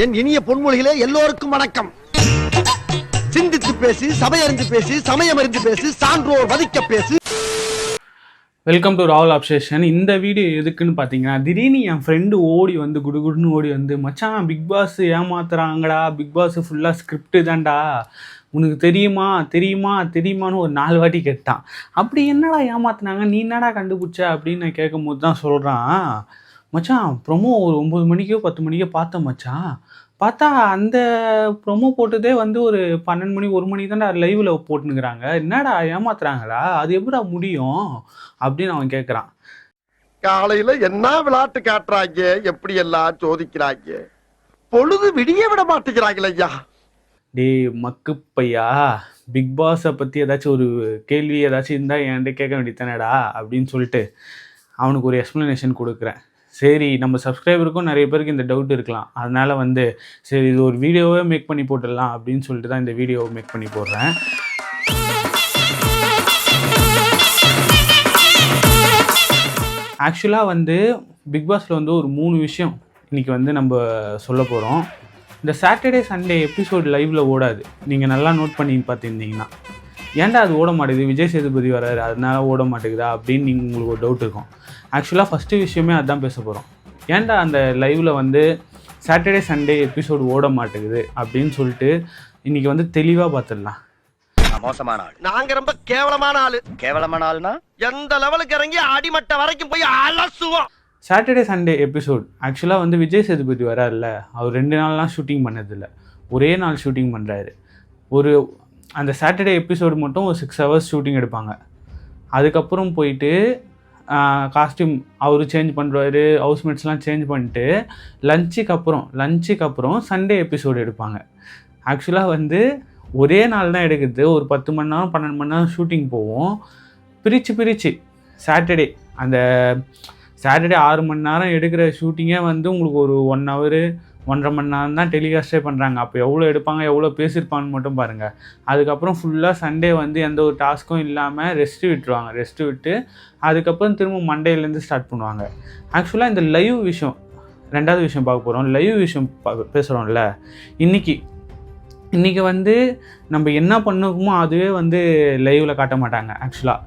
என் இனிய பொன்மொழிகளே எல்லோருக்கும் வணக்கம். சிந்தித்து பேசு, சபையறிந்து பேசு, சமயமறிந்து பேசு, சான்றோர் வதிக்க பேசு. வெல்கம் டு ராவல் அப்சேஷன். இந்த வீடியோ எதுக்குன்னு பார்த்தீங்கன்னா, திடீர்னு என் ஃப்ரெண்டு ஓடி வந்து குடுகுடுன்னு ஓடி வந்து, மச்சான் பிக் பாஸ் ஏமாத்துறாங்கடா, பிக் பாஸ் ஃபுல்லாக ஸ்கிரிப்டு தான்டா, உனக்கு தெரியுமா தெரியுமா தெரியுமான்னு ஒரு 4 வாட்டி கேட்டான். அப்படி என்னடா ஏமாத்துனாங்க, நீ என்னடா கண்டுபிடிச்ச அப்படின்னு நான் கேட்கும் போது தான் சொல்கிறான், மச்சான் ப்ரொமோ ஒரு 9 மணிக்கோ 10 மணிக்கோ பார்த்தேன் மச்சான். பார்த்தா அந்த ப்ரொமோ போட்டதே வந்து ஒரு 12 மணி 1 மணி தான்டா லைவில் போட்டுனுக்குறாங்க. என்னடா ஏமாத்துறாங்களா, அது எப்படா முடியும் அப்படின்னு அவன் கேட்குறான். காலையில என்ன விளையாட்டு காட்டுறாங்க, எப்படி எல்லாம் சோதிக்கிறாங்க, பொழுது விடிய விட மாட்டேங்கிறாங்களே ஐயா. டே மக்கு பையா, பிக் பாஸை பற்றி ஏதாச்சும் ஒரு கேள்வி ஏதாச்சும் இருந்தால் என்கிட்ட கேட்க வேண்டியதானடா அப்படின்னு சொல்லிட்டு அவனுக்கு ஒரு எக்ஸ்ப்ளனேஷன் கொடுக்குறேன். சரி, நம்ம சப்ஸ்கிரைபருக்கும் நிறைய பேருக்கு இந்த டவுட் இருக்கலாம், அதனால் வந்து சரி இது ஒரு வீடியோவே மேக் பண்ணி போட்டுடலாம் அப்படின்னு சொல்லிட்டு தான் இந்த வீடியோவை மேக் பண்ணி போடுறேன். ஆக்சுவலாக வந்து பிக் பாஸில் வந்து ஒரு 3 விஷயம் இன்றைக்கி வந்து நம்ம சொல்ல போகிறோம். இந்த சாட்டர்டே சண்டே எபிசோட் லைவில் ஓடாது. நீங்கள் நல்லா நோட் பண்ணி பார்த்துருந்தீங்கன்னா, ஏன்டா அது ஓட மாட்டேங்குது, விஜய் சேதுபதி வராரு அதனால ஓட மாட்டேங்குதா அப்படின்னு உங்களுக்கு ஒரு டவுட் இருக்கும். ஆக்சுவலாக ஃபஸ்ட்டு விஷயமே அதுதான் பேச போகிறோம். ஏன்டா அந்த லைவில் வந்து சாட்டர்டே சண்டே எபிசோடு ஓட மாட்டேங்குது அப்படின்னு சொல்லிட்டு இன்றைக்கி வந்து தெளிவாக பார்த்துடலாம். மோசமான ஆள், நாங்க ரொம்ப கேவலமான ஆளு. கேவலமான ஆள்னா எந்த லெவலுக்கு இறங்கி அடிமட்ட வரைக்கும் போய் அலசுவோம். சாட்டர்டே சண்டே எபிசோட் ஆக்சுவலாக வந்து விஜய் சேதுபதி வராருல்ல, அவர் 2 நாள்லாம் ஷூட்டிங் பண்ணதில்லை, ஒரே நாள் ஷூட்டிங் பண்ணுறாரு. அந்த சாட்டர்டே எபிசோடு மட்டும் ஒரு 6 hours ஷூட்டிங் எடுப்பாங்க. அதுக்கப்புறம் போயிட்டு காஸ்டியூம் அவர் சேஞ்ச் பண்ணுறாரு, ஹவுஸ்மேட்ஸ்லாம் சேஞ்ச் பண்ணிட்டு லஞ்சுக்கு அப்புறம் சண்டே எபிசோடு எடுப்பாங்க. ஆக்சுவலாக வந்து ஒரே நாள் தான் எடுக்குது. ஒரு 10 மணி நேரம் 12 மணி நேரம் ஷூட்டிங் போவோம். பிரித்து சாட்டர்டே 6 மணி நேரம் எடுக்கிற ஷூட்டிங்கே வந்து உங்களுக்கு ஒரு 1 hour 1.5 மணி நேரம் தான் டெலிகாஸ்டே பண்ணுறாங்க. அப்போ எவ்வளோ எடுப்பாங்க, எவ்வளோ பேசியிருப்பாங்கன்னு மட்டும் பாருங்கள். அதுக்கப்புறம் ஃபுல்லாக சண்டே வந்து எந்த ஒரு டாஸ்க்கும் இல்லாமல் ரெஸ்ட்டு விட்டுருவாங்க. ரெஸ்ட்டு விட்டு அதுக்கப்புறம் திரும்ப மண்டேலேருந்து ஸ்டார்ட் பண்ணுவாங்க. ஆக்சுவலாக இந்த லைவ் விஷயம் 2வது விஷயம் பார்க்க போகிறோம். லைவ் விஷயம் பேசுகிறோம்ல, இன்றைக்கி வந்து நம்ம என்ன பண்ணிருக்கோமோ அதுவே வந்து லைவில் காட்ட மாட்டாங்க. ஆக்சுவலாக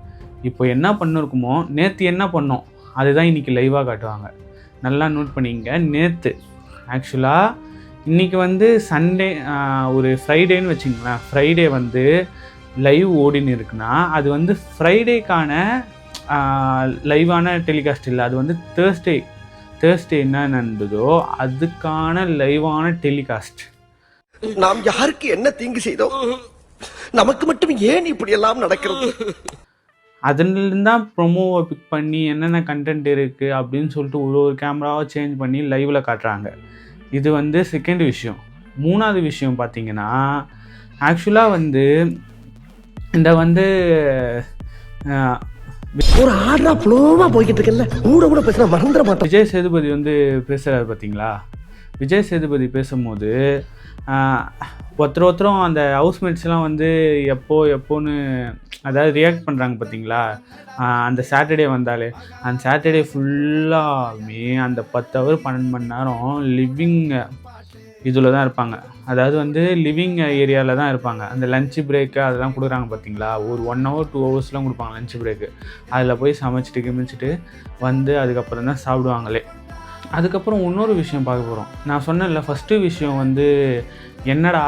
இப்போ என்ன பண்ணிருக்குமோ, நேற்று என்ன பண்ணோம் அதுதான் இன்றைக்கி லைவாக காட்டுவாங்க. நல்லா நோட் பண்ணிங்க. நேற்று ஆக்சுவலாக இன்றைக்கி வந்து சண்டே ஒரு ஃப்ரைடேன்னு வச்சுங்களேன், ஃப்ரைடே வந்து லைவ் ஓடின்னு இருக்குன்னா அது வந்து ஃப்ரைடேக்கான லைவான டெலிகாஸ்ட் இல்லை, அது வந்து தேர்ஸ்டே என்ன நடந்ததோ அதுக்கான லைவான டெலிகாஸ்ட். நாம் யாருக்கு என்ன தீங்கு செய்தோம், நமக்கு மட்டும் ஏன் இப்படி எல்லாம் நடக்கிறது? அதுலேருந்து தான் ப்ரொமோவை பிக் பண்ணி என்னென்ன கண்டென்ட் இருக்குது அப்படின்னு சொல்லிட்டு ஒரு கேமராவை சேஞ்ச் பண்ணி லைவில் காட்டுறாங்க. இது வந்து செகண்ட் விஷயம். 3வது விஷயம் பார்த்தீங்கன்னா, ஆக்சுவலாக வந்து இந்த வந்து ஒரு ஆர்டரா ஃப்ளோவா போய்கிட்டு இருக்கல, கூட பேசுற மறந்துட மாட்டோம். விஜய் சேதுபதி வந்து பேசுகிறாரு பார்த்தீங்களா. விஜய் சேதுபதி பேசும்போது ஒருத்தரும் அந்த ஹவுஸ்மேட்ஸ்லாம் வந்து எப்போன்னு அதாவது ரியாக்ட் பண்ணுறாங்க பார்த்தீங்களா. அந்த சாட்டர்டே வந்தாலே அந்த சாட்டர்டே ஃபுல்லாகவே அந்த 10 hour 12 மணி நேரம் லிவிங் இதில் தான் இருப்பாங்க. அதாவது வந்து லிவிங் ஏரியாவில் தான் இருப்பாங்க. அந்த லஞ்சு பிரேக்கு அதெல்லாம் கொடுக்குறாங்க பார்த்தீங்களா. ஒரு 1 hour 2 hours கொடுப்பாங்க லஞ்சு பிரேக்கு. அதில் போய் சமைச்சிட்டு வந்து அதுக்கப்புறம் தான் சாப்பிடுவாங்களே. அதுக்கப்புறம் இன்னொரு விஷயம் பார்க்க போகிறோம். நான் சொன்னேன்ல, ஃபஸ்ட்டு விஷயம் வந்து என்னடா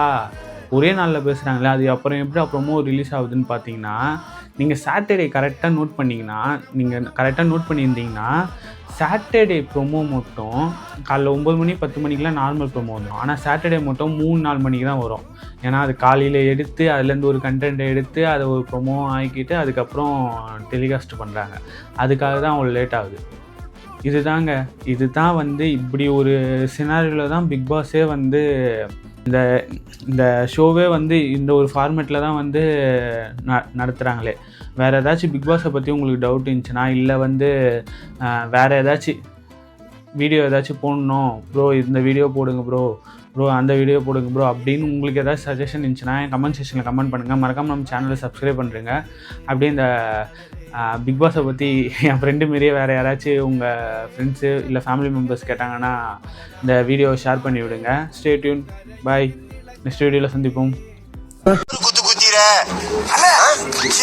ஒரே நாளில் பேசுகிறாங்களே, அது அப்புறம் எப்படி ப்ரொமோ ரிலீஸ் ஆகுதுன்னு பார்த்தீங்கன்னா, நீங்கள் சாட்டர்டே கரெக்டாக நோட் பண்ணியிருந்தீங்கன்னா சாட்டர்டே ப்ரொமோ மட்டும் காலைல 9 மணி 10 மணிக்கெலாம் நார்மல் ப்ரொமோ வந்துடும். ஆனால் சாட்டர்டே மட்டும் 3-4 மணிக்கு தான் வரும். ஏன்னா அது காலையில் எடுத்து அதுலேருந்து ஒரு கண்டென்ட்டை எடுத்து அதை ஒரு ப்ரொமோ ஆக்கிட்டு அதுக்கப்புறம் டெலிகாஸ்ட் பண்ணுறாங்க. அதுக்காக தான் அவ்வளோ லேட் ஆகுது. இதுதான் வந்து இப்படி ஒரு சினாரியோவில் தான் பிக் பாஸே வந்து இந்த ஷோவே வந்து இந்த ஒரு ஃபார்மேட்டில் தான் வந்து நடத்துகிறாங்களே. வேறு ஏதாச்சும் பிக் பாஸை பற்றி உங்களுக்கு டவுட் இருந்துச்சுன்னா, இல்லை வந்து வேறு ஏதாச்சும் வீடியோ ஏதாச்சும் போடணும் ப்ரோ, இந்த வீடியோ போடுங்க ப்ரோ, அந்த வீடியோ போடுங்க ப்ரோ அப்படின்னு உங்களுக்கு ஏதாவது சஜஷன் இருந்துச்சுன்னா என் கமெண்ட் செக்ஷனில் கமெண்ட் பண்ணுங்கள். மறக்காமல் நம்ம சேனலை சப்ஸ்கிரைப் பண்ணுறேங்க. அப்படியே இந்த பிக் பாஸை பற்றி என் ஃப்ரெண்டு மாரியே வேறு யாராச்சும் உங்கள் ஃப்ரெண்ட்ஸு இல்லை ஃபேமிலி மெம்பர்ஸ் கேட்டாங்கன்னா இந்த வீடியோவை ஷேர் பண்ணி விடுங்க. ஸ்டே டியூன், பாய், நெக்ஸ்ட் வீடியோவில் சந்திப்போம்.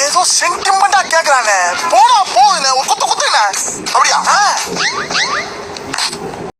ஏதோ சென்டிமெண்டா கேக்குறானே, போடா போ.